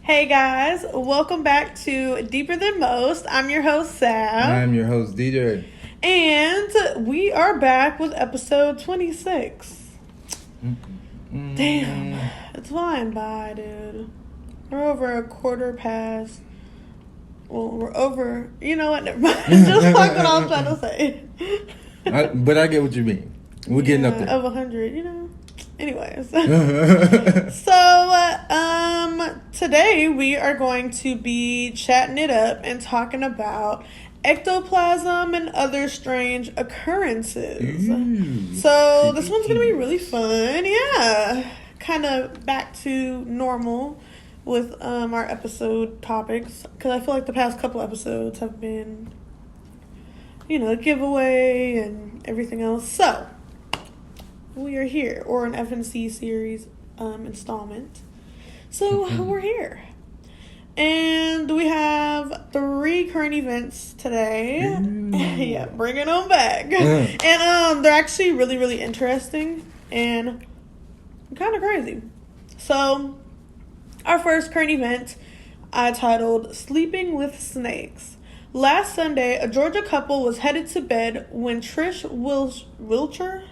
Hey guys, welcome back to Deeper Than Most. I'm your host, Sam. I'm your host, DJ. And we are back with episode 26. Damn, it's flying by, dude. We're over a quarter past. Well, we're over. You know what? Never mind. Just like what I'm trying to say. But I get what you mean. We're getting up there. Of 100, you know. Anyways. Today we are going to be chatting it up and talking about ectoplasm and other strange occurrences. So this one's going to be really fun. Yeah. Kind of back to normal with our episode topics. Because I feel like the past couple episodes have been, a giveaway and everything else. So we are here, or an FNC series installment. So we're here. And we have 3 current events today. Yeah, bringing them back. And they're actually really, really interesting and kind of crazy. So our first current event I titled Sleeping with Snakes. Last Sunday, a Georgia couple was headed to bed when Trish Wilcher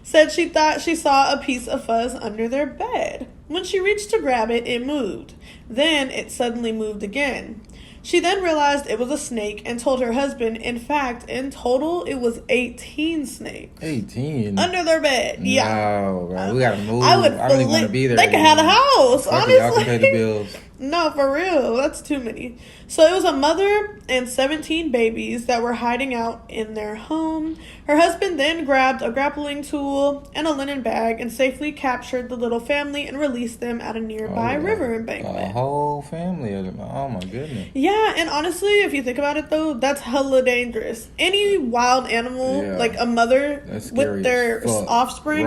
said she thought she saw a piece of fuzz under their bed. When she reached to grab it, it moved. Then it suddenly moved again. She then realized it was a snake and told her husband. In fact, in total, it was 18 snakes. 18? Under their bed. Yeah. No, bro. We gotta move. I really want to be there. They could have a house, honestly. Y'all can pay the bills. No, for real. That's too many. So it was a mother and 17 babies that were hiding out in their home. Her husband then grabbed a grappling tool and a linen bag and safely captured the little family and released them at a nearby river embankment. A whole family of them. Oh, my goodness. Yeah, and honestly, if you think about it, though, that's hella dangerous. Any wild animal, like a mother with their offspring,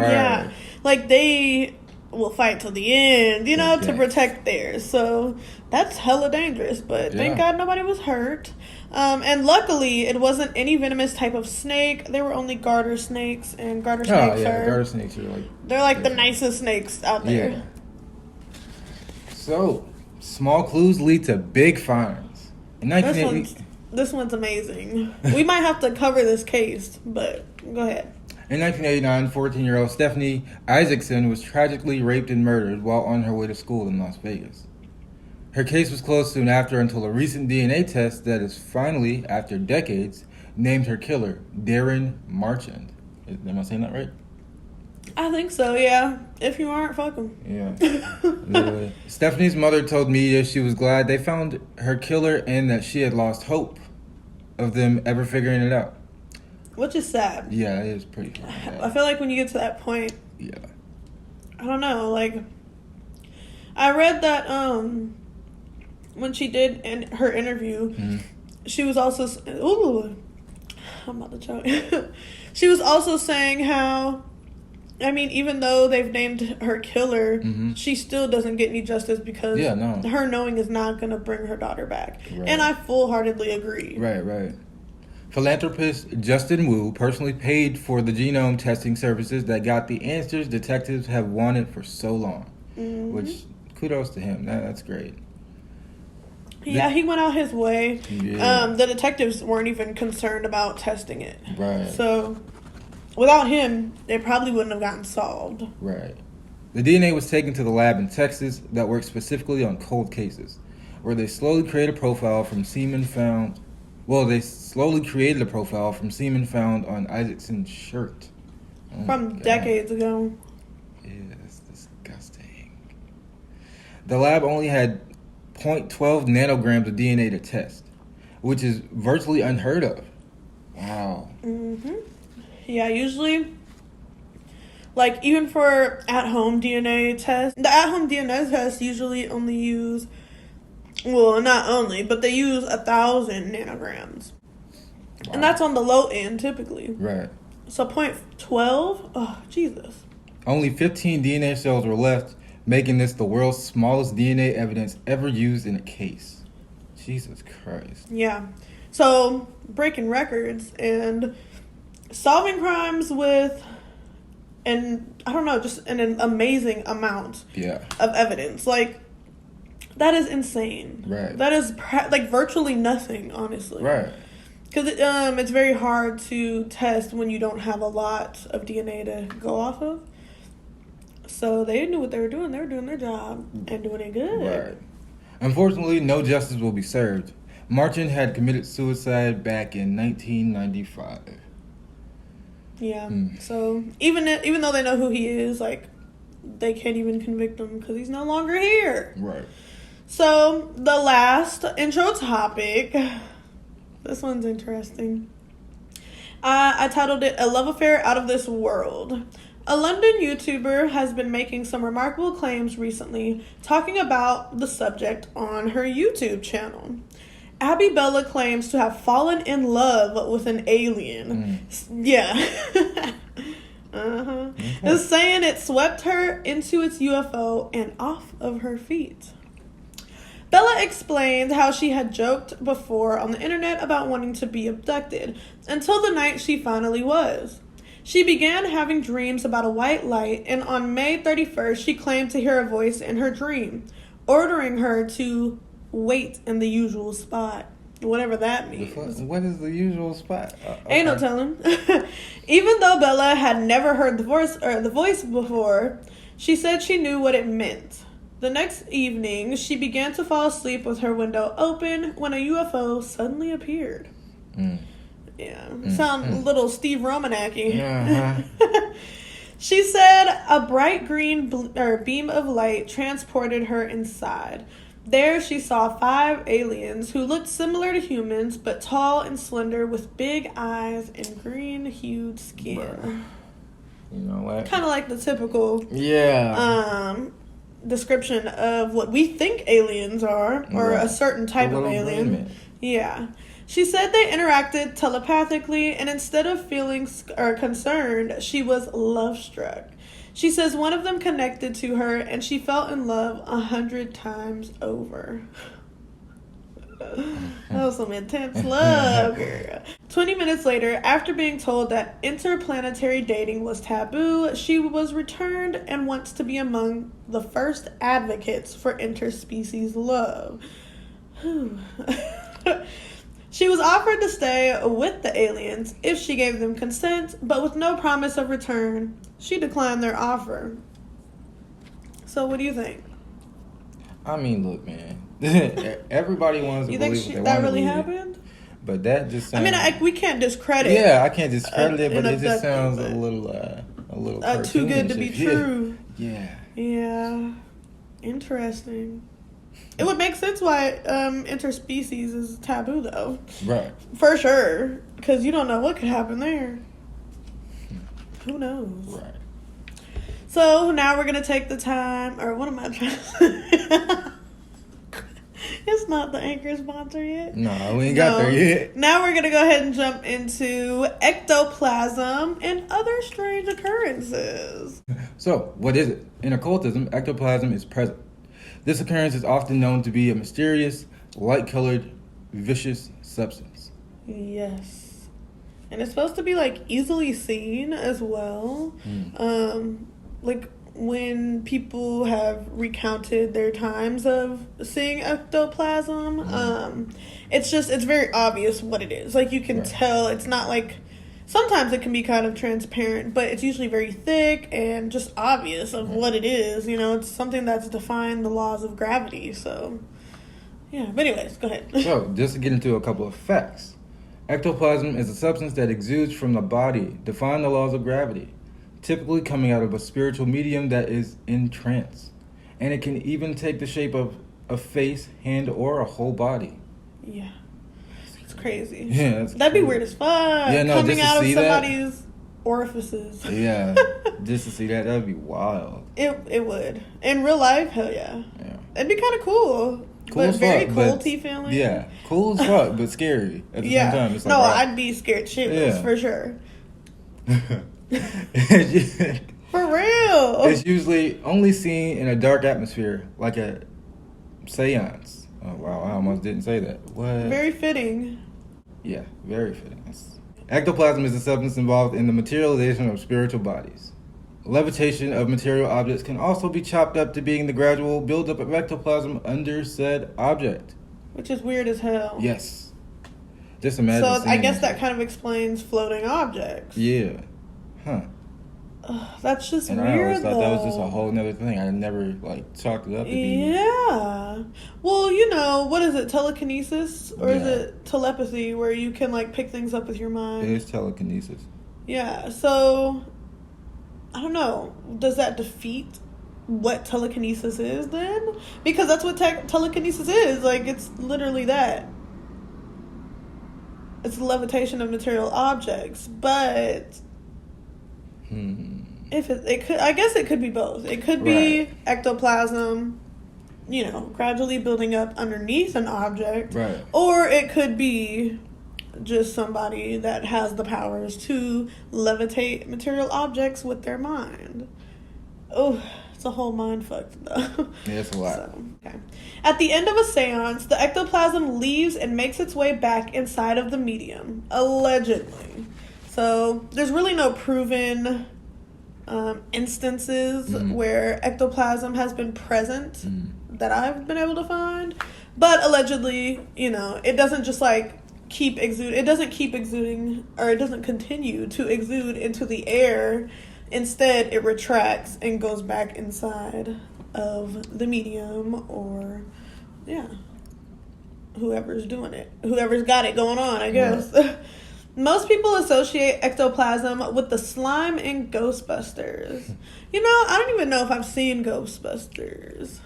like they will fight till the end, to protect theirs. So that's hella dangerous. But thank God nobody was hurt. And luckily, it wasn't any venomous type of snake. They were only garter snakes, and garter snakes garter snakes are they're the nicest snakes out there. Yeah. So, small clues lead to big finds. This one's amazing. We might have to cover this case, but go ahead. In 1989, 14-year-old Stephanie Isaacson was tragically raped and murdered while on her way to school in Las Vegas. Her case was closed soon after until a recent DNA test that is finally, after decades, named her killer, Darren Marchand. Am I saying that right? I think so, yeah. If you aren't, fuck them. Yeah. Stephanie's mother told media she was glad they found her killer and that she had lost hope of them ever figuring it out. Which is sad. Yeah, it is pretty sad. I feel like when you get to that point, I don't know, I read that when she did in her interview, she was also I'm about to choke. She was also saying how, even though they've named her killer, she still doesn't get any justice because her knowing is not going to bring her daughter back. Right. And I full-heartedly agree. Right. Philanthropist Justin Wu personally paid for the genome testing services that got the answers detectives have wanted for so long. Which, kudos to him. That's great. Yeah, he went out his way. Yeah. The detectives weren't even concerned about testing it. Right. So, without him, they probably wouldn't have gotten solved. Right. The DNA was taken to the lab in Texas that works specifically on cold cases, where they slowly created a profile from semen found... they slowly created a profile from semen found on Isaacson's shirt. From decades ago. Yeah, that's disgusting. The lab only had 0.12 nanograms of DNA to test, which is virtually unheard of. Wow. Yeah, usually, even for at-home DNA tests, the at-home DNA tests usually only use... Well, not only, but they use 1,000 nanograms. Wow. And that's on the low end, typically. Right. So 0.12? Oh, Jesus. Only 15 DNA cells were left, making this the world's smallest DNA evidence ever used in a case. Jesus Christ. Yeah. So, breaking records and solving crimes with and I don't know, just an amazing amount Yeah. of evidence. Like, that is insane. Right. That is like virtually nothing, honestly. Right. Because it's very hard to test when you don't have a lot of DNA to go off of. So they knew what they were doing. They were doing their job and doing it good. Right. Unfortunately, no justice will be served. Martin had committed suicide back in 1995. Yeah. So even though they know who he is, like, they can't even convict him because he's no longer here. Right. So the last intro topic. This one's interesting. I titled it "A Love Affair Out of This World." A London YouTuber has been making some remarkable claims recently, talking about the subject on her YouTube channel. Abby Bella claims to have fallen in love with an alien. Yeah. Is saying it swept her into its UFO and off of her feet. Bella explained how she had joked before on the internet about wanting to be abducted, until the night she finally was. She began having dreams about a white light, and on May 31st, she claimed to hear a voice in her dream, ordering her to wait in the usual spot. Whatever that means. What is the usual spot? Ain't no telling. Even though Bella had never heard the voice before, she said she knew what it meant. The next evening, she began to fall asleep with her window open when a UFO suddenly appeared. Yeah, sound a little Steve Romanak-y. Uh-huh. She said a bright green beam of light transported her inside. There she saw 5 aliens who looked similar to humans, but tall and slender with big eyes and green-hued skin. Bruh. You know what? Kind of like the typical description of what we think aliens are, or a certain type of alien. Yeah. She said they interacted telepathically, and instead of feeling concerned, she was love-struck. She says one of them connected to her, and she fell in love 100 times over. That was some intense love, girl. 20 minutes later, after being told that interplanetary dating was taboo, she was returned and wants to be among the first advocates for interspecies love. She was offered to stay with the aliens if she gave them consent, but with no promise of return. She declined their offer. So what do you think? I mean, look, man. Everybody wants to believe what they want that to really believe. happened? But that just sounds... I mean, we can't discredit. Yeah, I can't discredit it, but it just sounds a little too good to be true. Yeah. Yeah. Interesting. It would make sense why interspecies is taboo, though. Right. For sure. Because you don't know what could happen there. Who knows? Right. So now we're going to take the time, or what am I trying to say? It's not the Anchor sponsor yet. No, we ain't got there yet. Now we're going to go ahead and jump into ectoplasm and other strange occurrences. So, what is it? In occultism, ectoplasm is present. This occurrence is often known to be a mysterious, light-colored, vicious substance. Yes. And it's supposed to be, like, easily seen as well. Like, when people have recounted their times of seeing ectoplasm, it's very obvious what it is. Like, you can tell. It's not like... Sometimes it can be kind of transparent, but it's usually very thick and just obvious of what it is. You know, it's something that's defying the laws of gravity. So, yeah. But anyways, go ahead. So, just to get into a couple of facts. Ectoplasm is a substance that exudes from the body, defying the laws of gravity, typically coming out of a spiritual medium that is in trance. And it can even take the shape of a face, hand, or a whole body. Yeah. Crazy. Yeah, that'd be weird as fuck. Yeah, no, coming out of somebody's that, orifices. Yeah, just to see that'd be wild. It would. In real life, hell yeah. It'd be kind of cool. Cool as very fuck, culty feeling. Yeah, cool as fuck, but scary at the same time. It's like, I'd be scared shitless for sure. For real. It's usually only seen in a dark atmosphere, like a seance. Oh, wow, I almost didn't say that. What? Very fitting. Yeah, very fitting. Ectoplasm is a substance involved in the materialization of spiritual bodies. Levitation of material objects can also be chopped up to being the gradual buildup of ectoplasm under said object. Which is weird as hell. Yes. Just imagine. So I guess that kind of explains floating objects. Yeah. Huh. That's just and weird. I always thought though. that was just a whole nother thing. I never chalked it up to be. Yeah. Well, what is it? Telekinesis or is it telepathy, where you can pick things up with your mind? It is telekinesis. Yeah. So I don't know. Does that defeat what telekinesis is then? Because that's what telekinesis is. It's literally that. It's levitation of material objects, but if it could, I guess it could be both. It could be ectoplasm, gradually building up underneath an object, right? Or it could be just somebody that has the powers to levitate material objects with their mind. Oh, it's a whole mind fuck though. Yeah, it's a lot. Okay. At the end of a seance, the ectoplasm leaves and makes its way back inside of the medium, allegedly. So there's really no proven instances where ectoplasm has been present that I've been able to find. But allegedly, it doesn't just keep exuding. It doesn't keep exuding, or it doesn't continue to exude into the air. Instead, it retracts and goes back inside of the medium, or whoever's doing it, whoever's got it going on, I guess. Right. Most people associate ectoplasm with the slime in Ghostbusters. I don't even know if I've seen Ghostbusters.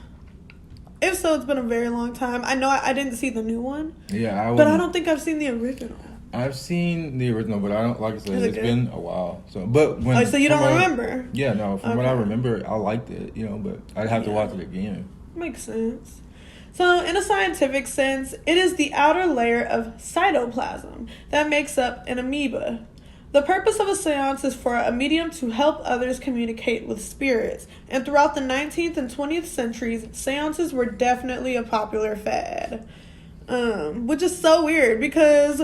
If so, it's been a very long time. I know I didn't see the new one. Yeah, but I don't think I've seen the original. I've seen the original, but I don't, like I said, it's been a while. So you don't remember? Yeah, no. From what I remember, I liked it. But I'd have to watch it again. Makes sense. So, in a scientific sense, it is the outer layer of cytoplasm that makes up an amoeba. The purpose of a seance is for a medium to help others communicate with spirits. And throughout the 19th and 20th centuries, seances were definitely a popular fad. Which is so weird because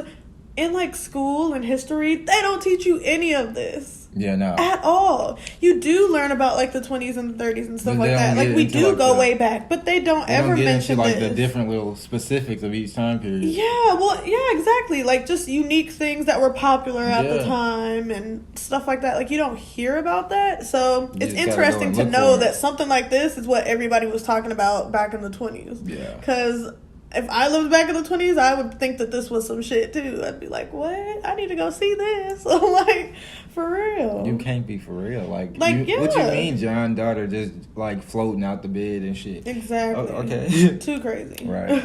in school and history, they don't teach you any of this. Yeah, no. At all. You do learn about the 20s and the 30s and stuff like that. We do go way back, but they don't ever mention into the different little specifics of each time period. Yeah, exactly. Just unique things that were popular at the time and stuff like that. You don't hear about that. So it's interesting to know that something like this is what everybody was talking about back in the 20s. Yeah. Because if I lived back in the 20s, I would think that this was some shit too. I'd be like, what? I need to go see this. For real. You can't be for real. What you mean, John's daughter just floating out the bed and shit? Exactly. Oh, okay. Too crazy. Right.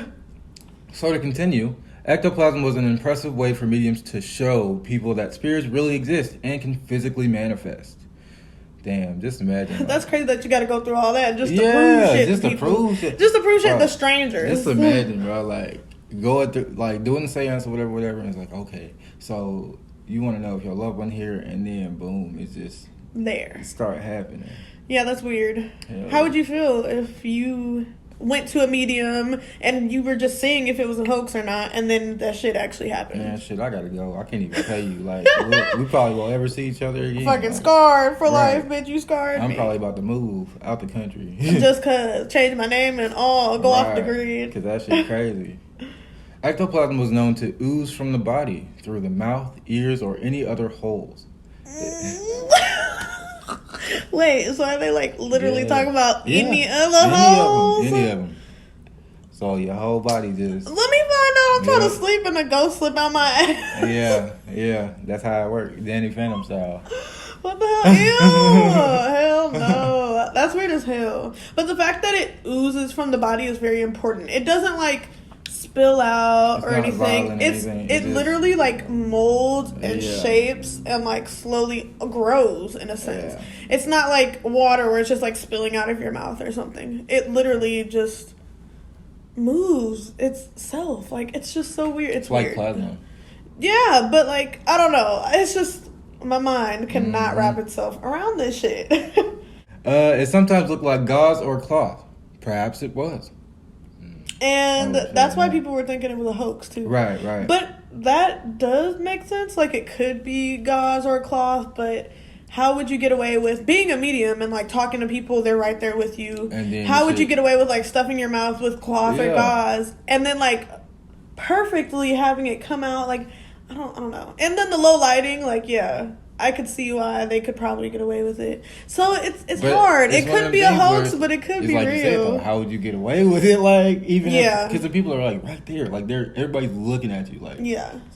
So to continue, ectoplasm was an impressive way for mediums to show people that spirits really exist and can physically manifest. Damn, just imagine. That's crazy that you got to go through all that just to prove shit. Just to prove shit. Just to prove shit to strangers. Just imagine, bro. Going through, doing the seance or whatever, and it's okay. So you want to know if your loved one here, and then boom, it's just there. Start happening. Yeah, that's weird. How would you feel if you went to a medium and you were just seeing if it was a hoax or not, and then that shit actually happened? Man, shit, I gotta go. I can't even tell you. We probably won't ever see each other again. Fucking scarred for life, bitch. You scarred I'm me. probably about to move out the country. Just cause. Change my name and all. Go off the grid. Because that shit crazy. Ectoplasm was known to ooze from the body through the mouth, ears, or any other holes. Wait, so are they literally talking about any other holes? Any of them. So your whole body just... Let me find out. I'm trying to sleep and a ghost slip out my ass. Yeah. That's how it works. Danny Phantom style. What the hell? Ew. Hell no. That's weird as hell. But the fact that it oozes from the body is very important. It doesn't spill out or anything. It literally molds and shapes and slowly grows in a sense. Yeah. It's not like water where it's just spilling out of your mouth or something. It literally just moves itself. It's just so weird. It's weird. Plasma. Yeah, but I don't know. It's just my mind cannot wrap itself around this shit. It sometimes looked like gauze or cloth. Perhaps it was. And that's why people were thinking it was a hoax too. Right. But that does make sense. It could be gauze or cloth, but how would you get away with being a medium and like talking to people? They're right there with you. And then how would you get away with like stuffing your mouth with cloth or gauze, and then like perfectly having it come out like I don't know. And then the low lighting, like I could see why they could probably get away with it. So it's hard. It could be a hoax, but it could be like real. You said, though, how would you get away with it? Like even because the people are like right there, like everybody's looking at you, like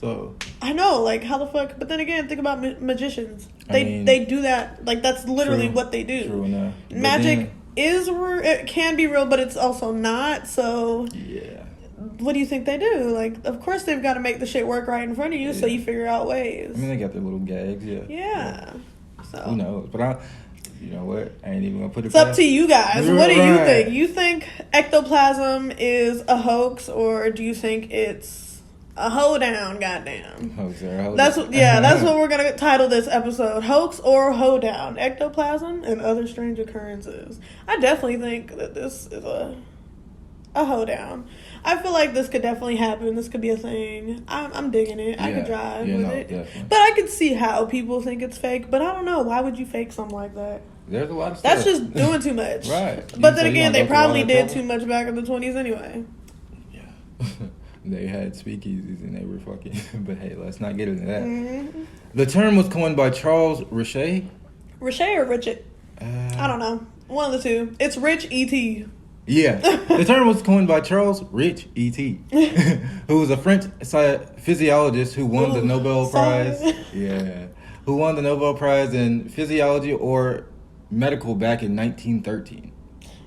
So I know, like how the fuck? But then again, think about magicians. They do that. Like that's literally what they do. True enough. Magic it can be real, but it's also not. So what do you think they do? Like, of course they've got to make the shit work right in front of you, so you figure out ways. I mean, they got their little gags, Yeah. So who knows? But you know what? I ain't even gonna put it. It's up to you guys. What do you think? You think ectoplasm is a hoax, or do you think it's a hoedown? Goddamn. Hoax or a hoedown. That's what we're gonna title this episode: Hoax or Hoedown, Ectoplasm and Other Strange Occurrences. I definitely think that this is a hoedown. I feel like this could definitely happen. This could be a thing. I'm digging it. I could drive with it. Definitely. But I could see how people think it's fake. But I don't know. Why would you fake something like that? There's a lot of stuff. That's just doing too much. Right. But then again, they probably did too much back in the 20s anyway. Yeah. They had speakeasies and they were fucking. But hey, let's not get into that. Mm-hmm. The term was coined by Charles Richet. Richet or Richet? I don't know. One of the two. It's Rich E.T. Yeah. The term was coined by Charles Rich E.T., who was a French physiologist who won the Nobel Prize. Yeah. Who won the Nobel Prize in physiology or medical back in 1913.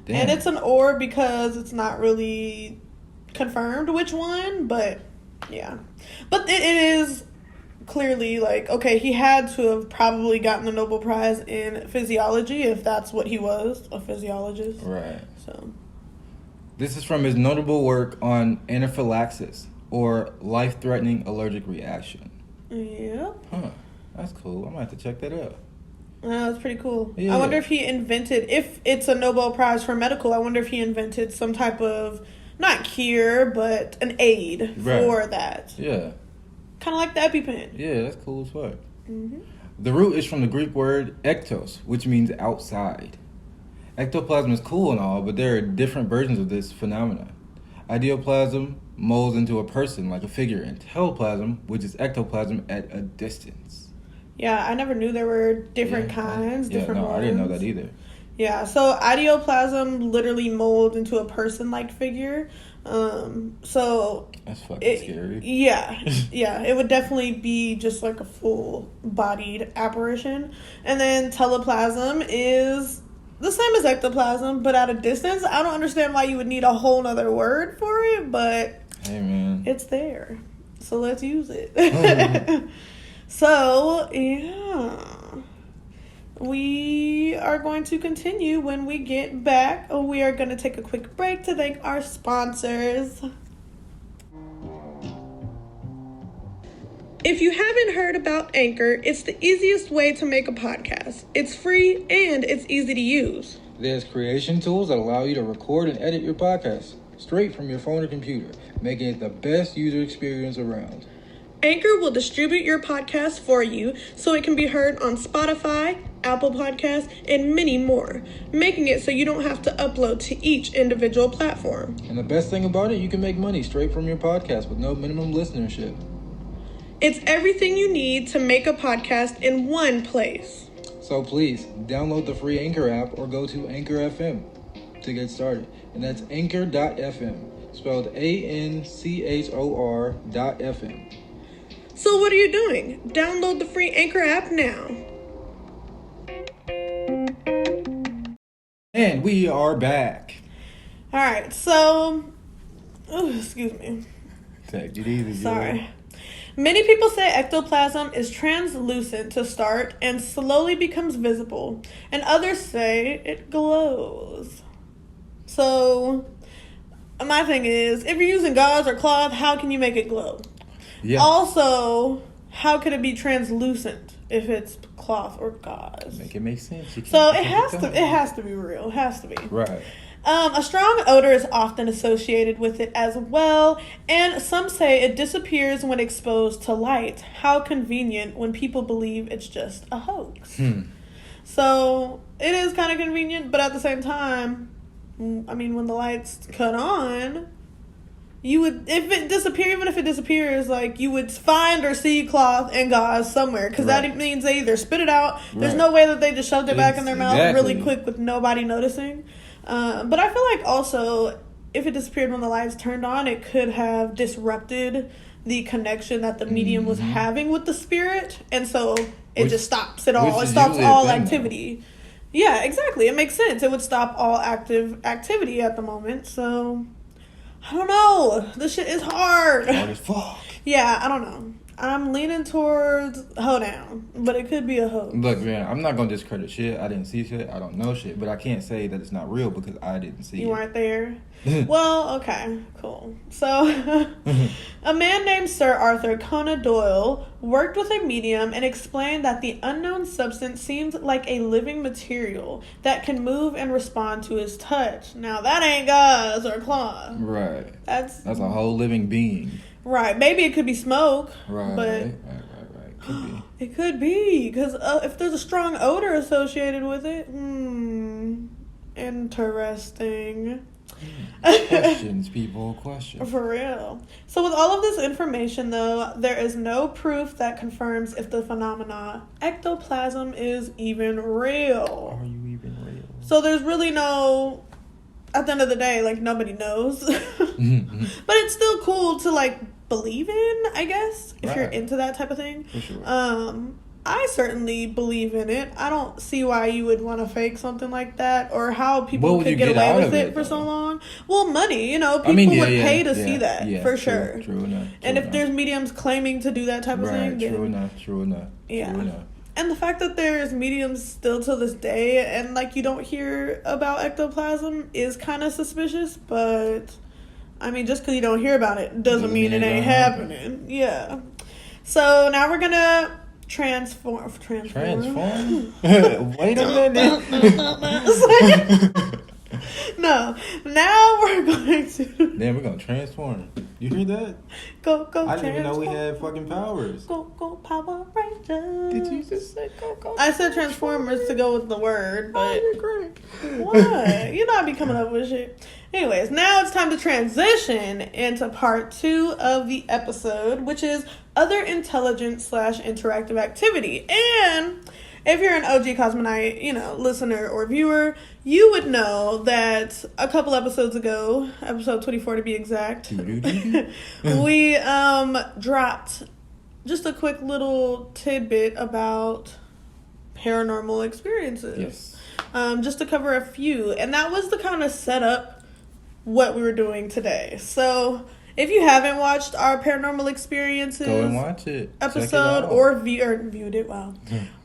Damn. And it's an or because it's not really confirmed which one, but yeah. But it is clearly like, okay, he had to have probably gotten the Nobel Prize in physiology if that's what he was, a physiologist. Right. So this is from his notable work on anaphylaxis, or life-threatening allergic reaction. Yep. Huh. That's cool. I might have to check that out. That's pretty cool. Yeah. I wonder if he invented, if it's a Nobel Prize for medical, I wonder if he invented some type of, not cure, but an aid for that. Yeah. Kind of like the EpiPen. Yeah, that's cool as fuck. Mm-hmm. The root is from the Greek word ektos, which means outside. Ectoplasm is cool and all, but there are different versions of this phenomenon. Ideoplasm molds into a person like a figure, and teleplasm, which is ectoplasm at a distance. Yeah, I never knew there were different kinds, different ones. I didn't know that either. Yeah, so ideoplasm literally molds into a person-like figure. So that's fucking scary. Yeah, it would definitely be just like a full-bodied apparition. And then teleplasm is the same as ectoplasm, but at a distance. I don't understand why you would need a whole nother word for it, but hey, man, it's there. So let's use it. So, yeah. We are going to continue when we get back. We are going to take a quick break to thank our sponsors. If you haven't heard about Anchor, it's the easiest way to make a podcast. It's free and it's easy to use. There's creation tools that allow you to record and edit your podcast straight from your phone or computer, making it the best user experience around. Anchor will distribute your podcast for you so it can be heard on Spotify, Apple Podcasts, and many more, making it so you don't have to upload to each individual platform. And the best thing about it, you can make money straight from your podcast with no minimum listenership. It's everything you need to make a podcast in one place. So please, download the free Anchor app or go to Anchor FM to get started. And that's anchor.fm, spelled ANCHOR.FM. So what are you doing? Download the free Anchor app now. And we are back. All right, so... Oh, excuse me. Take it easy. Sorry. Many people say ectoplasm is translucent to start and slowly becomes visible. And others say it glows. So, my thing is, if you're using gauze or cloth, how can you make it glow? Yeah. Also, how could it be translucent if it's cloth or gauze? Make it make sense. So it has to be real. It has to be. Right. A strong odor is often associated with it as well, and some say it disappears when exposed to light. How convenient when people believe it's just a hoax. So it is kind of convenient, but at the same time, I mean, when the lights cut on, you would, if it disappear, even if it disappears, like, you would find or see cloth and gauze somewhere, because that means they either spit it out. There's no way that they just shoved it back in their mouth really quick with nobody noticing. But I feel like also, if it disappeared when the lights turned on, it could have disrupted the connection that the medium was having with the spirit, and so it just stops it all. It stops all activity. Yeah, exactly. It makes sense. It would stop all active activity at the moment. So, I don't know. This shit is hard. Hard as fuck. Yeah, I don't know. I'm leaning towards Hoedown, but it could be a hoax. Look, man, I'm not going to discredit shit. I didn't see shit. I don't know shit. But I can't say that it's not real because I didn't see it. You weren't there? Well, okay, cool. So, a man named Sir Arthur Conan Doyle worked with a medium and explained that the unknown substance seemed like a living material that can move and respond to his touch. Now, that ain't gauze or cloth. Right. That's a whole living being. Right. Maybe it could be smoke. Right. But Could be. It could be, because if there's a strong odor associated with it, interesting. Questions, people, questions. For real. So with all of this information, though, there is no proof that confirms if the phenomena ectoplasm is even real. Are you even real? So there's really no, at the end of the day, like, nobody knows. But it's still cool to, like, believe in, I guess, if you're into that type of thing. For sure. I certainly believe in it. I don't see why you would want to fake something like that, or how people could get away with it for so long. Well, money, people would pay to see that, for sure. True enough. And if there's mediums claiming to do that type of thing, then... True enough. And the fact that there's mediums still to this day, and, like, you don't hear about ectoplasm is kind of suspicious, but... I mean, just because you don't hear about it doesn't mean it ain't happening. Yeah. So now we're gonna transform. Wait a minute. No. Now we're going to. Damn, we're gonna transform. You hear that? Go. I didn't even know we had fucking powers. Go Power Rangers. Did you just say go? I said Transformers to go with the word, but you're great. What? You know I be coming up with shit. Anyways, now it's time to transition into part 2 of the episode, which is other intelligent / interactive activity. And if you're an OG Cosmonite, listener or viewer, you would know that a couple episodes ago, episode 24 to be exact, we dropped just a quick little tidbit about paranormal experiences. Yes. Just to cover a few. And that was to kind of set up what we were doing today. So if you haven't watched our paranormal experiences, go and watch it. Episode or viewed it,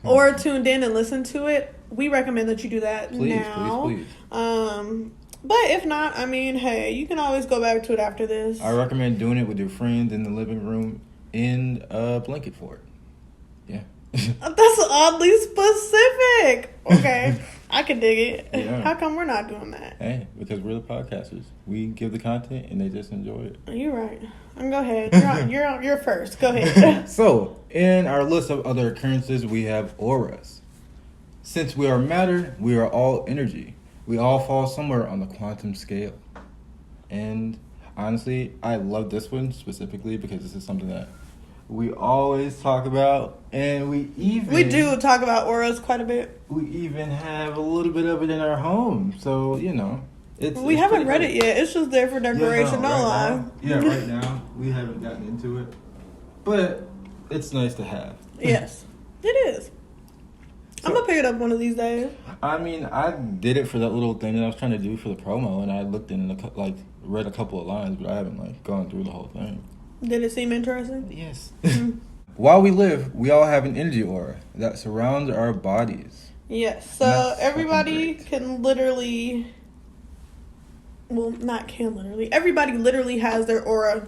or tuned in and listened to it, we recommend that you do that now. Please. But if not, I mean, hey, you can always go back to it after this. I recommend doing it with your friends in the living room in a blanket fort. Yeah. That's oddly specific. Okay. I can dig it. Yeah. How come we're not doing that? Hey, because we're the podcasters. We give the content and they just enjoy it. You're right. Go ahead. You're first. Go ahead. So, in our list of other occurrences, we have auras. Since we are matter, we are all energy. We all fall somewhere on the quantum scale. And honestly, I love this one specifically because this is something that we always talk about, and we do talk about auras quite a bit. We even have a little bit of it in our home, so we haven't read it yet. It's just there for decoration. Right now we haven't gotten into it, but it's nice to have. Yes, it is. So, I'm gonna pick it up one of these days. I mean, I did it for that little thing that I was trying to do for the promo, and I looked in read a couple of lines, but I haven't gone through the whole thing. Did it seem interesting? Yes. While we live, we all have an energy aura that surrounds our bodies. Yes. So everybody can literally... Well, not can literally. Everybody literally has their aura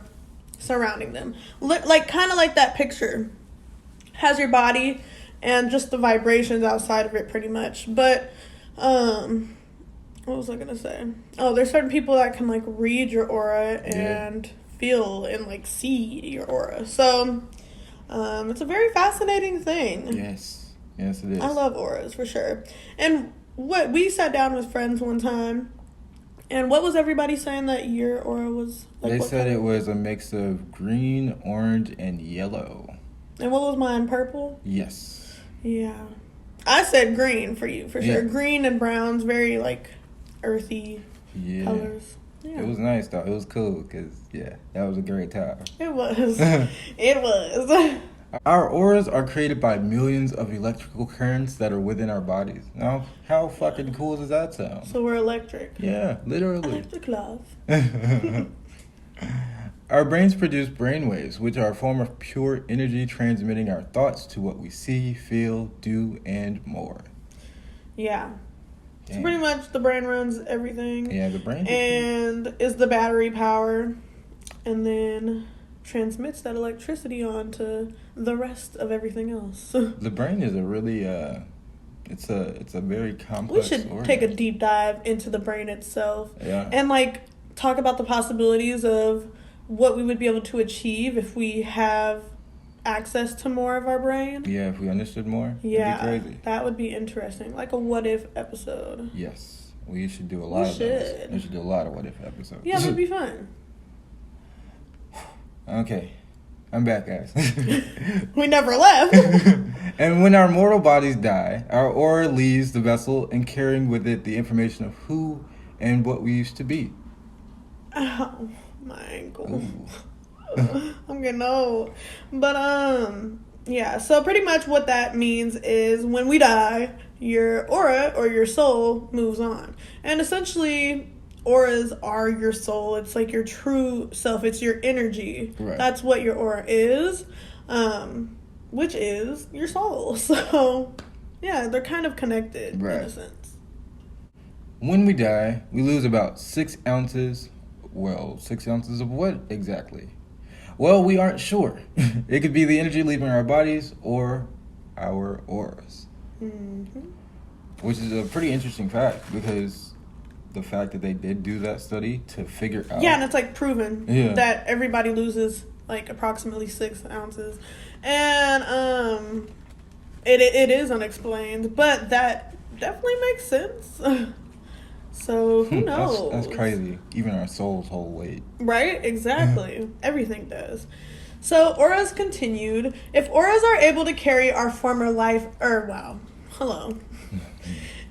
surrounding them. Kind of like that picture. Has your body and just the vibrations outside of it pretty much. But What was I gonna say? Oh, there's certain people that can like read your aura and feel and like see your aura. So, it's a very fascinating thing. Yes, it is. I love auras for sure. And what we sat down with friends one time, and what was everybody saying that your aura was? Like, they said it was a mix of green, orange, and yellow. And what was mine? Purple. Yes. Yeah, I said green for you for sure. Green and browns, very like earthy colors. Yeah. It was nice though. It was cool because that was a great time. It was. It was. Our auras are created by millions of electrical currents that are within our bodies. Now, how fucking cool does that sound? So we're electric. Yeah, literally. Electric love. Our brains produce brainwaves, which are a form of pure energy transmitting our thoughts to what we see, feel, do, and more. Yeah. So pretty much the brain runs everything. Yeah, the brain. And is the battery power. And then transmits that electricity on to the rest of everything else. The brain is a really, it's a very complex We should organ. take a deep dive into the brain itself. Yeah. And like talk about the possibilities of what we would be able to achieve if we have access to more of our brain. Yeah, if we understood more, yeah, it'd be crazy. That would be interesting. Like a what if episode. Yes. We should do a lot of those. We should do a lot of what if episodes. Yeah, that'd be fun. Okay. I'm back, guys. We never left. And when our mortal bodies die, our aura leaves the vessel and carrying with it the information of who and what we used to be. Oh, my ankle. I'm getting old. But, yeah, so pretty much what that means is when we die, your aura or your soul moves on. And essentially, auras are your soul. It's like your true self. It's your energy. Right. That's what your aura is, which is your soul. So, yeah, they're kind of connected in a sense. When we die, we lose about 6 ounces. Well, 6 ounces of what exactly? Well, we aren't sure. It could be the energy leaving our bodies or our auras. Mm-hmm. Which is a pretty interesting fact because the fact that they did do that study to figure out... Yeah, and it's like proven that everybody loses like approximately 6 ounces. And it is unexplained, but that definitely makes sense. So, who knows? That's crazy. Even our souls hold weight. Right? Exactly. Everything does. So, auras continued. If auras are able to carry our former life... Hello.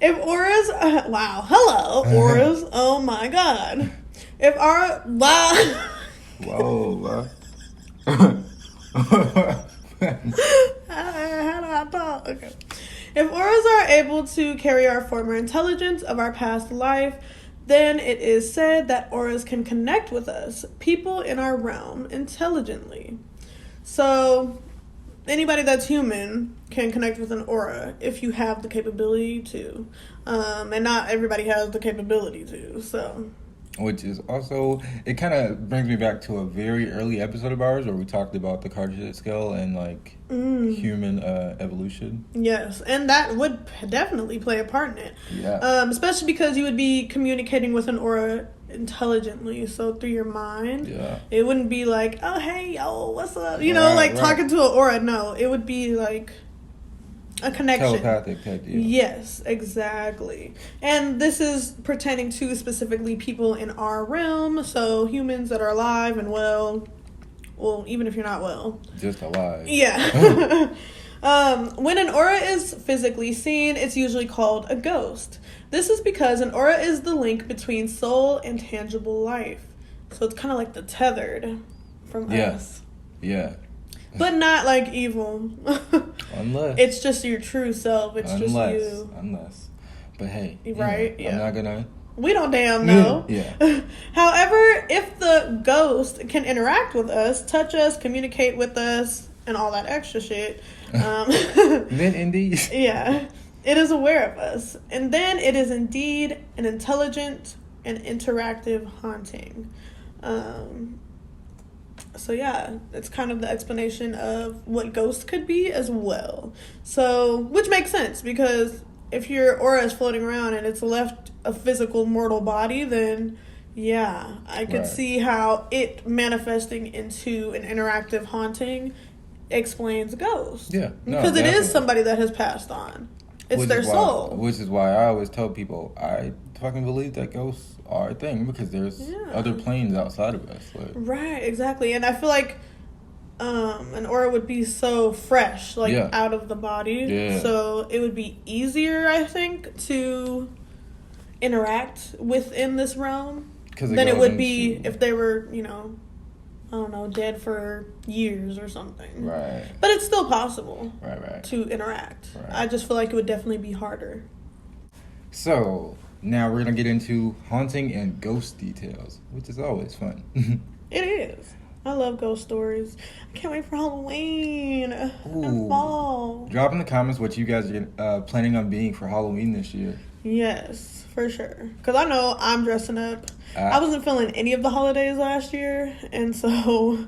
If auras... Hello, auras. Oh, my God. If our... Wow. Whoa. How do I talk? Okay. If auras are able to carry our former intelligence of our past life, then it is said that auras can connect with us, people in our realm, intelligently. So, anybody that's human can connect with an aura if you have the capability to. And not everybody has the capability to, so... Which is also, it kind of brings me back to a very early episode of ours where we talked about the Cartridge scale and like human evolution. Yes, and that would definitely play a part in it. Yeah. Especially because you would be communicating with an aura intelligently, so through your mind. Yeah. It wouldn't be like, oh, hey, yo, what's up? You know, talking to an aura. No, it would be like a connection. Telepathic type deal. Yes, exactly. And this is pertaining to specifically people in our realm, so humans that are alive and well, even if you're not well. Just alive. Yeah. When an aura is physically seen, it's usually called a ghost. This is because an aura is the link between soul and tangible life. So it's kind of like the tethered from us. Yeah. But not like evil. Unless. It's just your true self. It's just you. Unless. But hey. Right? I'm not gonna. We don't damn know. Yeah. However, if the ghost can interact with us, touch us, communicate with us, and all that extra shit. Then indeed. Yeah. It is aware of us. And then it is indeed an intelligent and interactive haunting. So yeah, it's kind of the explanation of what ghosts could be as well. So, which makes sense because if your aura is floating around and it's left a physical mortal body, then yeah, I could see how it manifesting into an interactive haunting explains ghosts. Yeah. No, because it definitely. is somebody that has passed on. It's their soul. Which is why I always tell people I fucking believe that ghosts are a thing because there's other planes outside of us. Like. Right, exactly. And I feel like an aura would be so fresh, like out of the body. Yeah. So it would be easier, I think, to interact within this realm than it would be if they were, you know, I don't know, dead for years or something. Right. But it's still possible right. to interact. Right. I just feel like it would definitely be harder. So, now we're going to get into haunting and ghost details, which is always fun. It is. I love ghost stories. I can't wait for Halloween and fall. Drop in the comments what you guys are planning on being for Halloween this year. Yes, for sure. Because I know I'm dressing up. I wasn't feeling any of the holidays last year, and so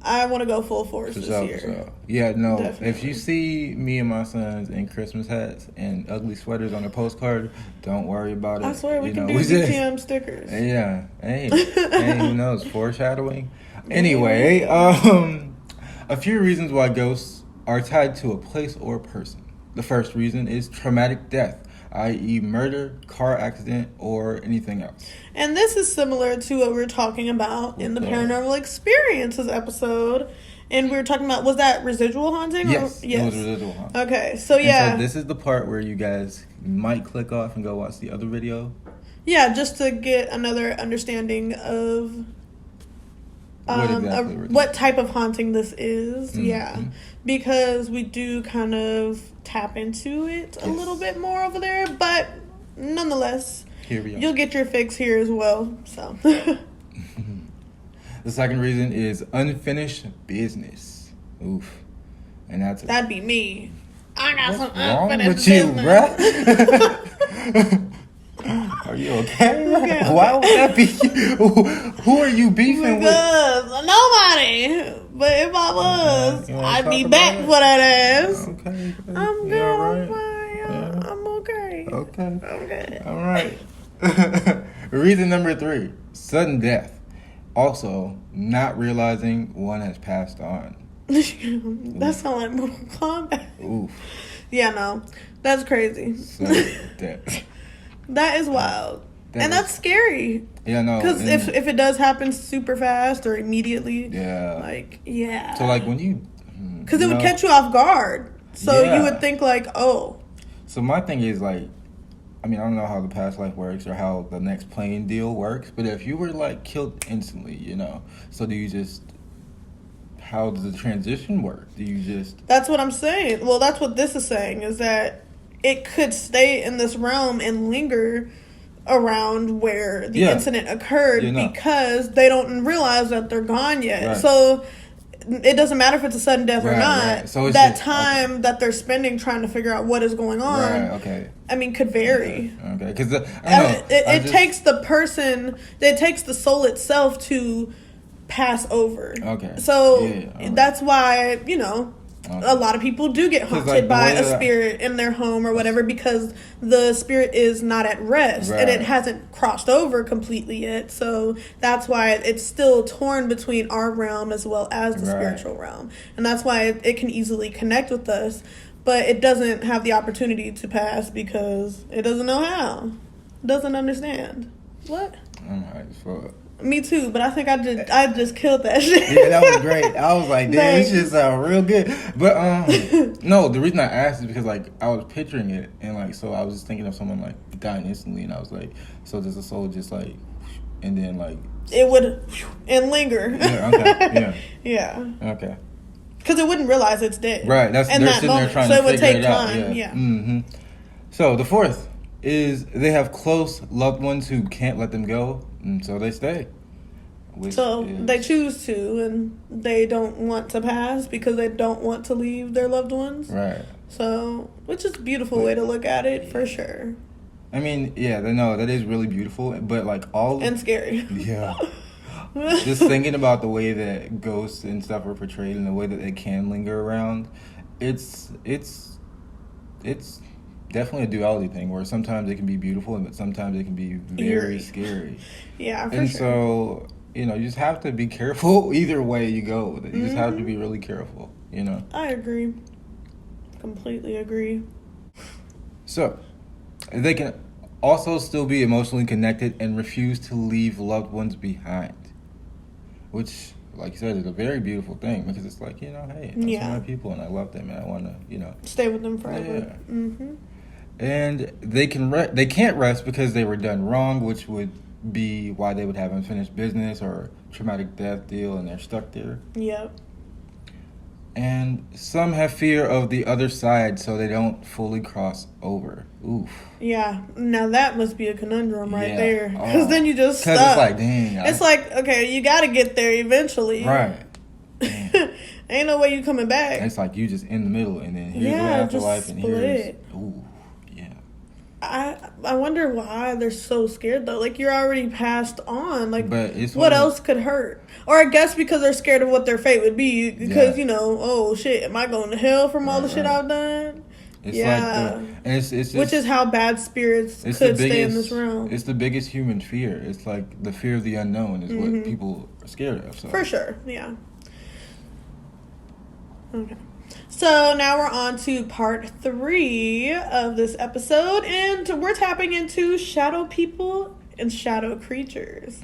I want to go full force this year. Yeah, no, Definitely. If you see me and my sons in Christmas hats and ugly sweaters on a postcard, don't worry about it. I swear we can do just, DTM stickers. Yeah. Hey, who knows? Foreshadowing. Anyway, a few reasons why ghosts are tied to a place or person. The first reason is traumatic death, i.e. murder, car accident, or anything else. And this is similar to what we were talking about in the paranormal experiences episode. And we were talking about, was that residual haunting? Yes, it was residual haunting. Okay, so yeah. And so this is the part where you guys might click off and go watch the other video. Yeah, just to get another understanding of what type of haunting this is. Mm-hmm. Yeah, because we do kind of tap into it a little bit more over there, but nonetheless, here we are. You'll get your fix here as well. So the second reason is unfinished business. Oof, and that'd be me. I got some wrong unfinished with business. You, bruh? Are you okay? Why would that be you? Who are you beefing with? Nobody. But if I was, I'd be back for that ass. Okay. I'm good. I'm fine. Yeah. I'm okay. Okay. I'm good. All right. Reason number 3, sudden death. Also, not realizing one has passed on. That sounds like Mortal Kombat. Oof. Yeah, no. That's crazy. Sudden death. That is wild. That's scary. Yeah, no. Because if it does happen super fast or immediately. Yeah. Like, yeah. So, like, when you... Because it would catch you off guard. So you would think, like, oh. So my thing is, like, I mean, I don't know how the past life works or how the next plane deal works, but if you were, like, killed instantly, you know, so do you just... How does the transition work? Do you just... That's what I'm saying. Well, that's what this is saying, is that it could stay in this realm and linger around where the incident occurred because they don't realize that they're gone yet. Right. So it doesn't matter if it's a sudden death or not. Right. So it's that time that they're spending trying to figure out what is going on, I mean, could vary. Okay. Because it takes the person, it takes the soul itself to pass over. Okay. So that's why, you know, a lot of people do get haunted by a spirit in their home or whatever because the spirit is not at rest and it hasn't crossed over completely yet. So that's why it's still torn between our realm as well as the spiritual realm. And that's why it can easily connect with us, but it doesn't have the opportunity to pass because it doesn't know how. It doesn't understand. What? I'm high as fuck. Me too, but I think I just killed that shit. Yeah, that was great. I was like, damn, this shit sound real good. But no, the reason I asked is because like I was picturing it and like so I was just thinking of someone like dying instantly and I was like, so does the soul just like and then like it would and linger. Yeah, okay. Yeah. Yeah. Okay. Because it wouldn't realize it's dead. Right. That's they're sitting there trying to figure it out. So it would take time. Yeah. Mm-hmm. So the fourth is they have close loved ones who can't let them go. So they stay. They choose to, and they don't want to pass because they don't want to leave their loved ones. Right. So, which is a beautiful way to look at it, for sure. I mean, yeah, no, that is really beautiful, but like and scary. Yeah. Just thinking about the way that ghosts and stuff are portrayed and the way that they can linger around, it's definitely a duality thing where sometimes it can be beautiful, but sometimes it can be very Eerie. scary. Yeah, for And sure. so, you know, you just have to be careful either way you go with it. You just have to be really careful, you know. I agree. Completely agree. So, they can also still be emotionally connected and refuse to leave loved ones behind. Which, like you said, is a very beautiful thing because it's like, you know, hey, those are my people and I love them and I want to, you know. Stay with them forever. Yeah. Mm-hmm. And they can't rest because they were done wrong, which would be why they would have unfinished business or traumatic death deal and they're stuck there. Yep. And some have fear of the other side, so they don't fully cross over. Oof. Yeah. Now that must be a conundrum right Yeah. there. Because then you just stuck. Because it's like, dang. It's like, okay, you got to get there eventually. Right. Ain't no way you coming back. It's like you just in the middle, and then here's the afterlife, and here's... Ooh, yeah. I wonder why they're so scared, though. Like, you're already passed on. Like, but it's what else could hurt? Or I guess because they're scared of what their fate would be. Because, you know, oh, shit, am I going to hell from all the shit I've done? It's like it's just, which is how bad spirits could stay in this realm. It's the biggest human fear. It's like the fear of the unknown is what people are scared of. So. For sure, yeah. Okay. So now we're on to part 3 of this episode, and we're tapping into shadow people and shadow creatures.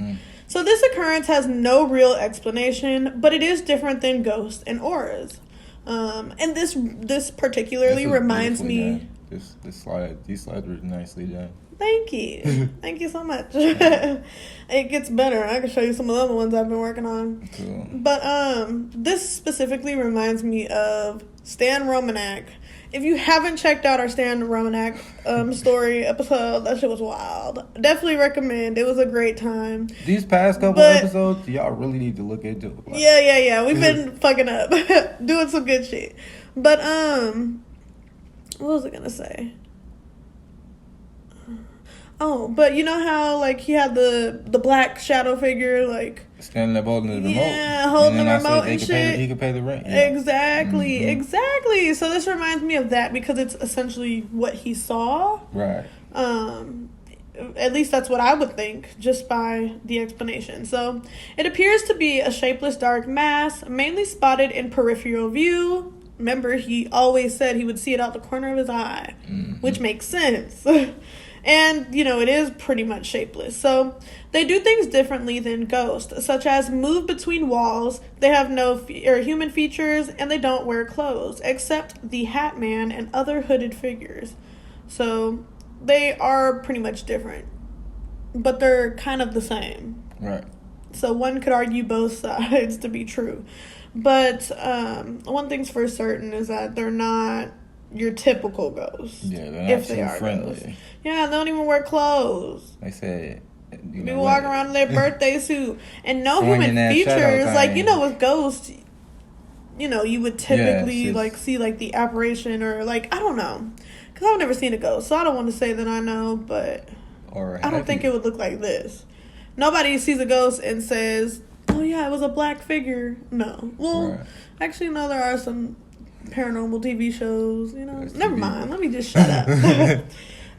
So this occurrence has no real explanation, but it is different than ghosts and auras. And this particularly reminds me... These slides were nicely done. Thank you. Thank you so much. It gets better. I can show you some of the other ones I've been working on. Cool. But this specifically reminds me of Stan Romanek. If you haven't checked out our Stan Romanek story episode, that shit was wild. Definitely recommend. It was a great time. These past couple episodes, y'all really need to look into it. Like, yeah. We've been fucking up. Doing some good shit. But, what was I gonna say? Oh, but you know how, like, he had the black shadow figure, like... standing up holding the remote. Yeah, holding the remote and shit. He could pay the rent. Yeah. Exactly. So this reminds me of that because it's essentially what he saw. Right. At least that's what I would think, just by the explanation. So, it appears to be a shapeless dark mass, mainly spotted in peripheral view. Remember, he always said he would see it out the corner of his eye, which makes sense. And, you know, it is pretty much shapeless. So, they do things differently than ghosts, such as move between walls, they have no human features, and they don't wear clothes, except the Hat Man and other hooded figures. So, they are pretty much different. But they're kind of the same. Right. So, one could argue both sides to be true. But one thing's for certain is that they're not your typical ghosts. Yeah, they're not so friendly. Ghosts. Yeah, they don't even wear clothes. They said... Be walking around in their birthday suit. And no human features. Like, you know, with ghosts, you know, you would typically, like, see, like, the apparition or, like, I don't know. Because I've never seen a ghost, so I don't want to say that I know, but I don't think it would look like this. Nobody sees a ghost and says, oh, yeah, it was a black figure. No. Well, actually, no, there are some paranormal TV shows, you know. Never mind. Let me just shut up.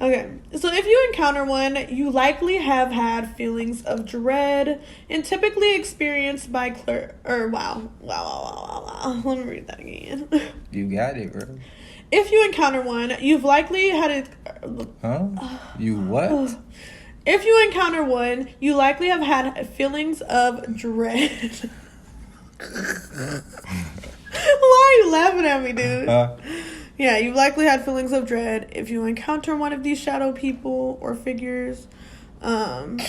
Okay, so if you encounter one, you likely have had feelings of dread and typically experienced by wow. Let me read that again. You got it, bro. If you encounter one, you've likely had it... You what? If you encounter one, you likely have had feelings of dread. Why are you laughing at me, dude? Yeah, you've likely had feelings of dread if you encounter one of these shadow people or figures. What?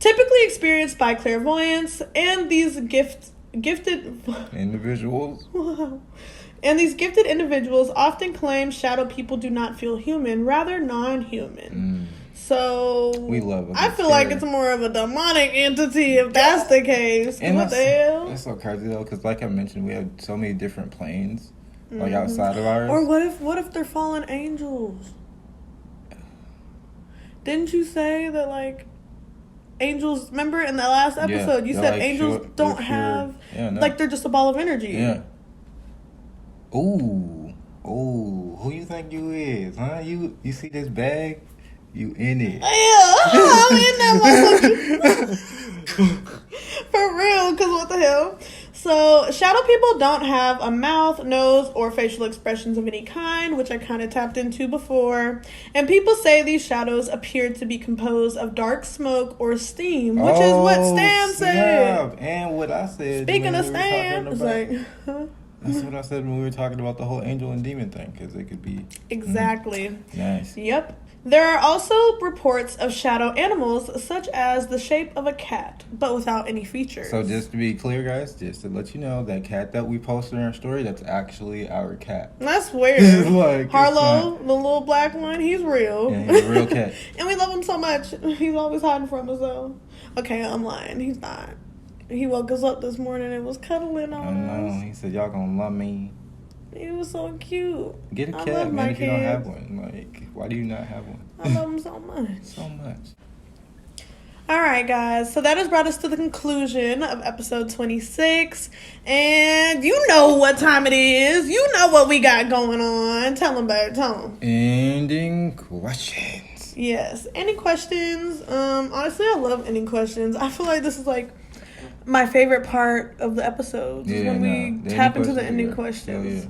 Typically experienced by clairvoyants and these gifted individuals. Wow. And these gifted individuals often claim shadow people do not feel human, rather non-human. So we love it. I feel like it's more of a demonic entity if that's the case. And what the hell? That's so crazy though, because like I mentioned, we have so many different planes, like outside of ours. Or what if they're fallen angels? Didn't you say that like angels? Remember in the last episode, you said like angels don't have like they're just a ball of energy. Yeah. Ooh. Oh, who you think you is, huh? You see this bag? You in it. Yeah, I'm in that motherfucker. For real, because what the hell? So, shadow people don't have a mouth, nose, or facial expressions of any kind, which I kind of tapped into before. And people say these shadows appear to be composed of dark smoke or steam, which is what Stan said. And what I said. Speaking of Stan, it's like... That's what I said when we were talking about the whole angel and demon thing, because it could be... Exactly. Nice. Yep. There are also reports of shadow animals, such as the shape of a cat, but without any features. So just to be clear, guys, just to let you know, that cat that we posted in our story, that's actually our cat. That's weird. Like, Harlow, the little black one, he's real. Yeah, he's a real cat. And we love him so much. He's always hiding from us, though. Okay, I'm lying. He's not. He woke us up this morning and was cuddling on us. He said, y'all gonna love me. He was so cute. Get a cat, man, if you don't have one. Like, why do you not have one? I love him so much. So much. All right, guys. So that has brought us to the conclusion of episode 26. And you know what time it is. You know what we got going on. Tell them, babe. Tell them. Ending questions. Yes. Any questions? Honestly, I love ending questions. I feel like this is like my favorite part of the episodes is when we tap into the ending questions.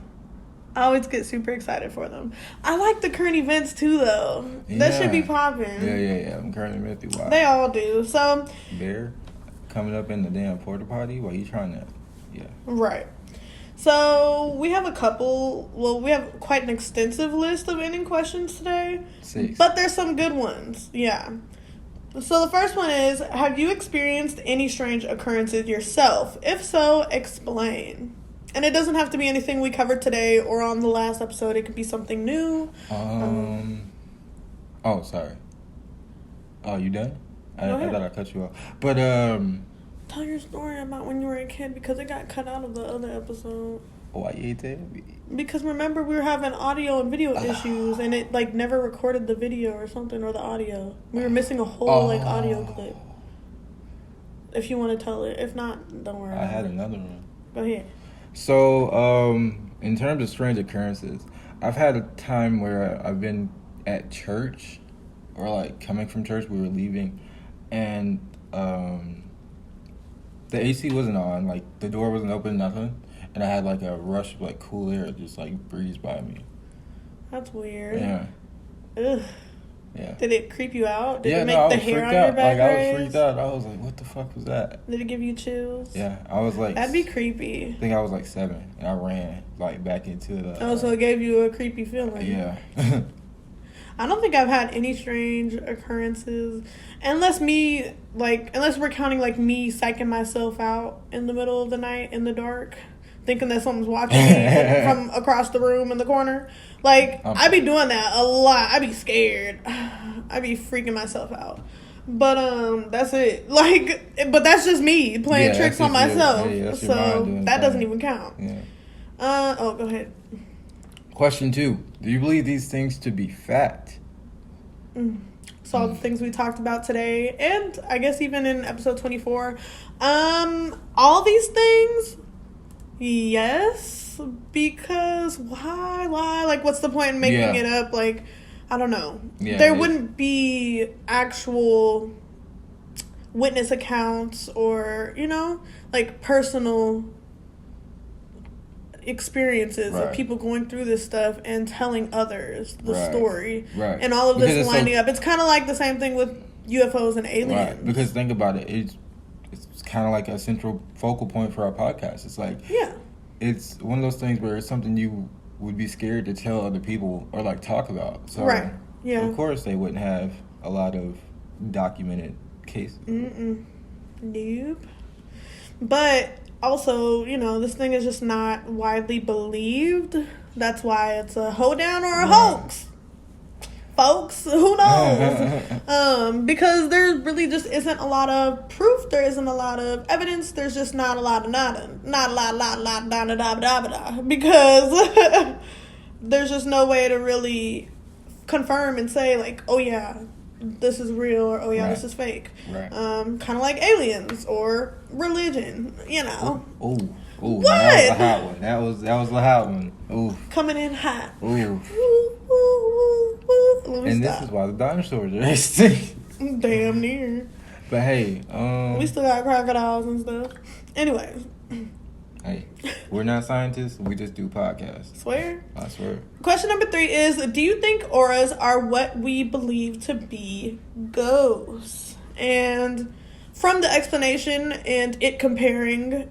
I always get super excited for them. I like the current events too, though. That should be popping. Yeah. I'm current events. Wow. They all do. So Bear coming up in the damn porta potty while you trying to, right. So we have a couple. Well, we have quite an extensive list of ending questions today. 6. But there's some good ones. Yeah. So the first one is: have you experienced any strange occurrences yourself? If so, explain. And it doesn't have to be anything we covered today or on the last episode. It could be something new. Oh, sorry. Oh, you done? I thought I cut you off. But, tell your story about when you were a kid, because it got cut out of the other episode. Why you ain't tell me? Because remember, we were having audio and video issues, and it, like, never recorded the video or something, or the audio. We were missing a whole, audio clip. If you want to tell it. If not, don't worry. I had another one. Go ahead. So, in terms of strange occurrences, I've had a time where I've been at church, or like coming from church, we were leaving, and the AC wasn't on, like the door wasn't open, nothing, and I had like a rush of like cool air just like breezed by me. That's weird. Yeah. Ugh. Yeah. Did it creep you out? Did it make I the was hair on freaked out. your back I was raise? freaked out. I was like, what the fuck was that? Did it give you chills? Yeah, I was like... That'd be creepy. I think I was like 7, and I ran like back into the... so it gave you a creepy feeling. Yeah. I don't think I've had any strange occurrences, unless we're counting like me psyching myself out in the middle of the night in the dark, thinking that someone's watching me from across the room in the corner. Like, I be doing that a lot. I be scared. I be freaking myself out. But that's it. Like, but that's just me playing tricks on myself. So that doesn't even count. Yeah. Go ahead. Question 2. Do you believe these things to be fact? So all the things we talked about today, and I guess even in episode 24, all these things, yes, because why? Like, what's the point in making it up? Like, I don't know. Yeah, there wouldn't be actual witness accounts or, like personal experiences of people going through this stuff and telling others the story. Right. And all of this lining up. It's kind of like the same thing with UFOs and aliens. Right. Because think about it. It's kind of like a central focal point for our podcast. It's like... Yeah. It's one of those things where it's something you would be scared to tell other people or like talk about. So right. Yeah. Of course they wouldn't have a lot of documented cases. Nope. But also, this thing is just not widely believed. That's why it's a hoedown or a hoax. Folks, who knows? Because there really just isn't a lot of proof. There isn't a lot of evidence. There's just not a lot of because there's just no way to really confirm and say like, oh yeah, this is real, or oh yeah, this is fake. Right. Kind of like aliens or religion, Oh. Ooh, What? that was a hot one. That was a hot one. Ooh. Coming in hot. Ooh. Woo, woo, woo, woo. And this is why the dinosaurs are extinct. Damn near. But hey, we still got crocodiles and stuff. Anyways. Hey, we're not scientists. We just do podcasts. Swear? I swear. Question number 3 is, do you think auras are what we believe to be ghosts? And from the explanation and it comparing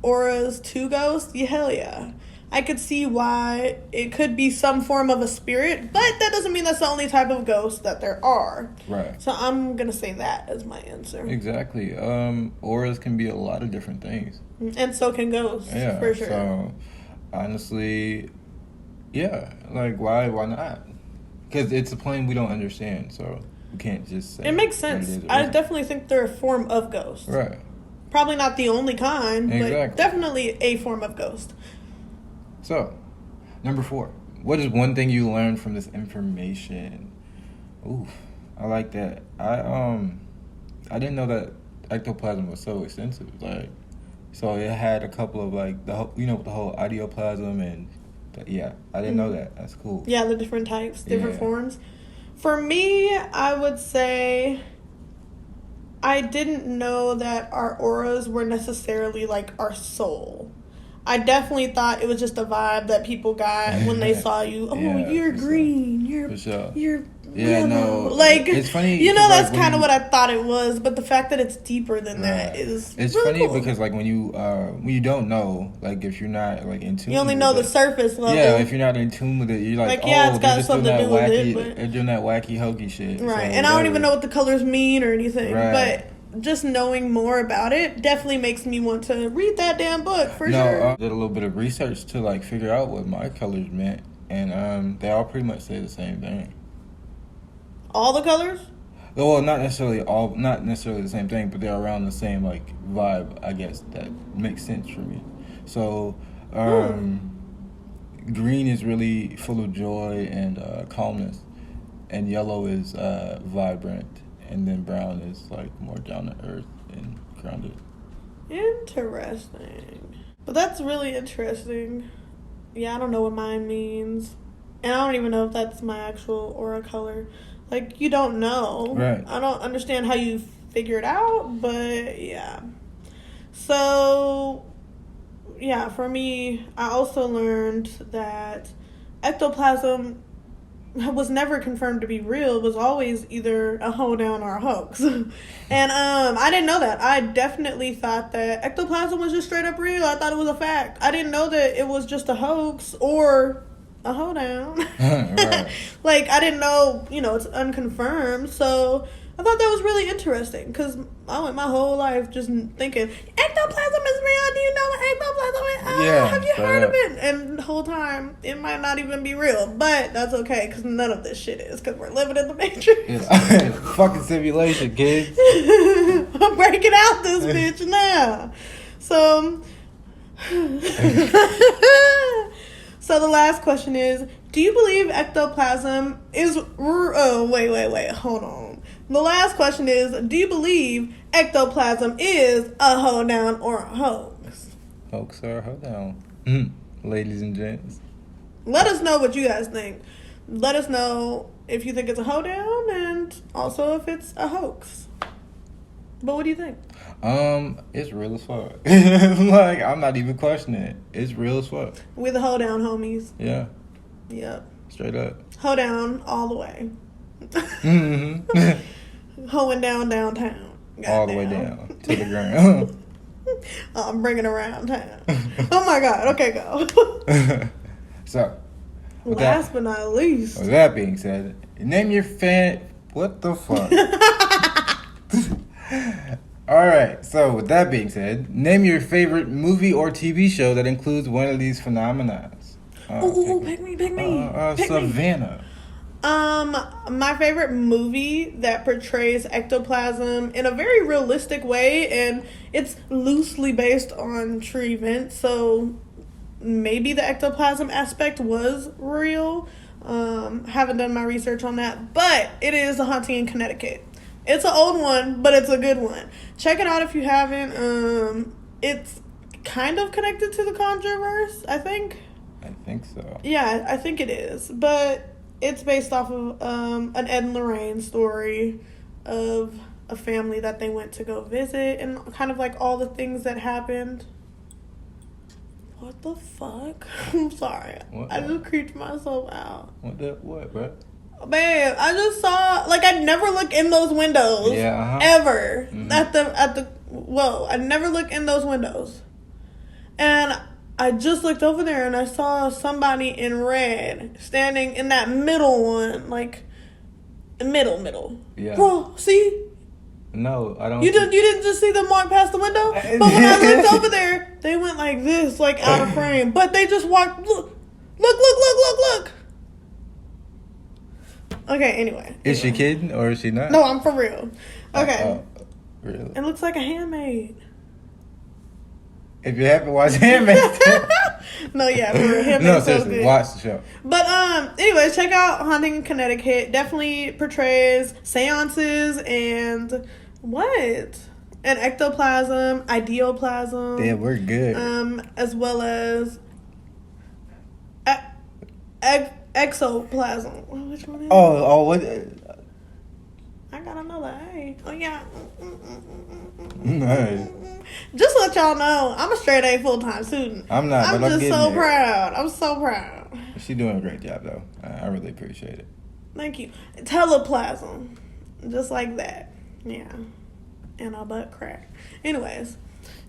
auras to ghosts, hell yeah. I could see why it could be some form of a spirit, but that doesn't mean that's the only type of ghost that there are. Right. So I'm going to say that as my answer. Exactly. Auras can be a lot of different things. And so can ghosts, Yeah, for sure. So, honestly, yeah. Like, why not? Because it's a plane we don't understand, so we can't just say it makes sense. I definitely think they're a form of ghost. Right. Probably not the only kind, Exactly. but definitely a form of ghost. So, number 4. What is one thing you learned from this information? Ooh, I like that. I didn't know that ectoplasm was so extensive. Like, so it had a couple of like the whole, with the whole ideoplasm and yeah, I didn't know that. That's cool. Yeah, the different types, different forms. For me, I would say I didn't know that our auras were necessarily like our soul. I definitely thought it was just a vibe that people got when they saw you. Oh, Yeah, you're green. sure. You're Yeah, yellow. no. Like, it's funny. that's like, kind of what I thought it was. But the fact that it's deeper than that is it's really funny cool. because like when you don't know, like if you're not like in tune, You only know the surface level. Yeah, if you're not in tune with it, you're like, it's got they're just something doing to that do with wacky, it, but... they're doing that wacky hokey shit. Right, So and I don't even know what the colors mean or anything, Right. but just knowing more about it definitely makes me want to read that damn book for sure. I did a little bit of research to like figure out what my colors meant, and they all pretty much say the same thing. All the colors? Well, not necessarily the same thing, but they're around the same like vibe. I guess that makes sense for me. So, green is really full of joy and calmness, and yellow is vibrant, and then brown is like more down to earth and grounded. Interesting. But that's really interesting. Yeah, I don't know what mine means, and I don't even know if that's my actual aura color. Like, you don't know. Right. I don't understand how you figure it out, but yeah. So, yeah, for me, I also learned that ectoplasm was never confirmed to be real. It was always either a hoedown or a hoax. And I didn't know that. I definitely thought that ectoplasm was just straight up real. I thought it was a fact. I didn't know that it was just a hoax or a hoedown. Right. Like, I didn't know, it's unconfirmed. So I thought that was really interesting because I went my whole life just thinking, ectoplasm is real. Do you know what ectoplasm is? Yeah, Have you heard of it? And the whole time, it might not even be real. But that's okay because none of this shit is because we're living in the Matrix. Yeah. Fucking simulation, kids. I'm breaking out this bitch now. So... So the last question is, do you believe ectoplasm is... wait, hold on. The last question is, do you believe ectoplasm is a hoedown or a hoax? Hoax or hoedown. Ladies and gents. Let us know what you guys think. Let us know if you think it's a hoedown and also if it's a hoax. But what do you think? It's real as fuck. Like, I'm not even questioning it. It's real as fuck. We're the hoedown homies. Yeah. Yep. Straight up. Hoedown all the way. Hoeing down downtown. All the way down to the ground. I'm bringing around town. Oh my God. Okay, go. So, Last but not least. with that being said, name your fan... What the fuck? Alright, so with that being said, name your favorite movie or TV show that includes one of these phenomena. Pick me. Savannah. My favorite movie that portrays ectoplasm in a very realistic way, and it's loosely based on true events, so maybe the ectoplasm aspect was real. Haven't done my research on that, but it is A Haunting in Connecticut. It's an old one, but it's a good one. Check it out if you haven't. It's kind of connected to the Conjureverse, I think. I think so. Yeah, I think it is. But it's based off of an Ed and Lorraine story of a family that they went to go visit and kind of like all the things that happened. What the fuck? I'm sorry. I just creeped myself out. What, bro? Babe, I just saw, like, I never look in those windows. Yeah, ever. I never look in those windows. And I just looked over there and I saw somebody in red standing in that middle one, like, middle. Yeah. Bro, see? No, I don't. You didn't just see them walk past the window? But when I looked over there, they went like this, like out of frame. But they just walked, look. Okay, anyway. Is she kidding or is she not? No, I'm for real. Okay. Really? It looks like a handmaid. If you haven't watched Handmaid's No, yeah, for real. Handmaid's no, so seriously, good. watch the show. But anyways, check out Haunting in Connecticut. Definitely portrays seances and what? And ectoplasm, ideoplasm. Yeah, we're good. As well as exoplasm. Which one is it? What? I got another A. Oh yeah. Nice. Just to let y'all know, I'm a straight A full-time student. I'm not, I'm but I'm just getting so there. proud. I'm so proud. She's doing a great job, though. I really appreciate it. Thank you. Teleplasm. Just like that. Yeah. And our butt crack. Anyways.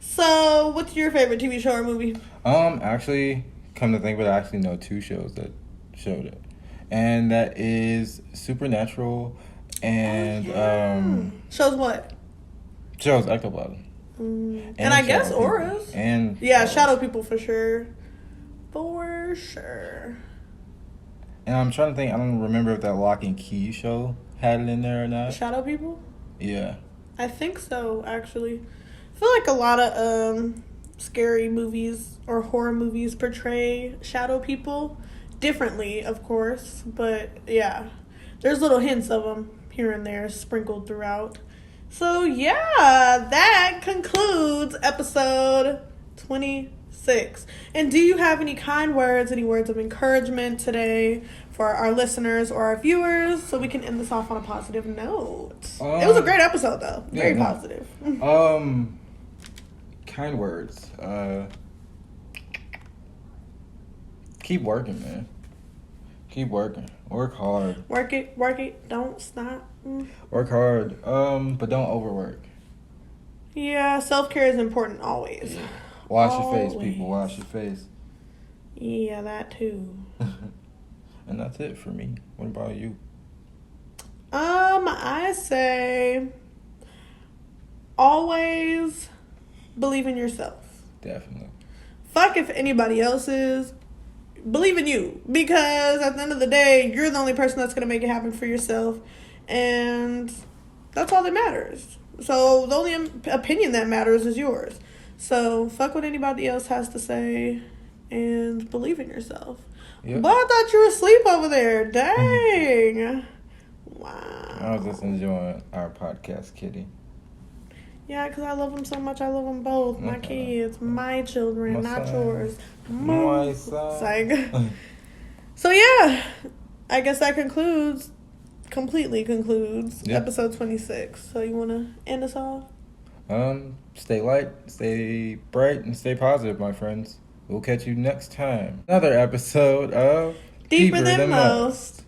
So, what's your favorite TV show or movie? Actually, come to think of it, I actually know 2 shows that showed it. And that is Supernatural and, Shows what? shows Ectoplasm. And I guess Shadow auras. People. And Yeah, Shadow People for sure. For sure. And I'm trying to think, I don't remember if that Lock and Key show had it in there or not. Shadow People? Yeah. I think so, actually. I feel like a lot of scary movies or horror movies portray shadow people differently, of course. But, yeah. There's little hints of them here and there sprinkled throughout. So, yeah, that concludes episode 26. And do you have any kind words, any words of encouragement today for our listeners or our viewers so we can end this off on a positive note? It was a great episode, though. Very positive. Kind words. Keep working, man. Keep working. Work hard. Work it. Don't stop. Work hard. But don't overwork. Yeah, self-care is important always. Wash your face, people. Wash your face. Yeah, that too. And that's it for me. What about you? I say always believe in yourself. Definitely. Fuck if anybody else is. Believe in you. Because at the end of the day, you're the only person that's going to make it happen for yourself. And that's all that matters. So the only opinion that matters is yours. So fuck what anybody else has to say and believe in yourself. Yep. But I thought you were asleep over there. Dang. Wow. I was just enjoying our podcast, Kitty. Yeah, because I love them so much. I love them both. My kids, my children, not yours. My son. So yeah, I guess that completely concludes episode 26. So you want to end us off? Stay light, stay bright, and stay positive, my friends. We'll catch you next time. Another episode of Deeper Than Most.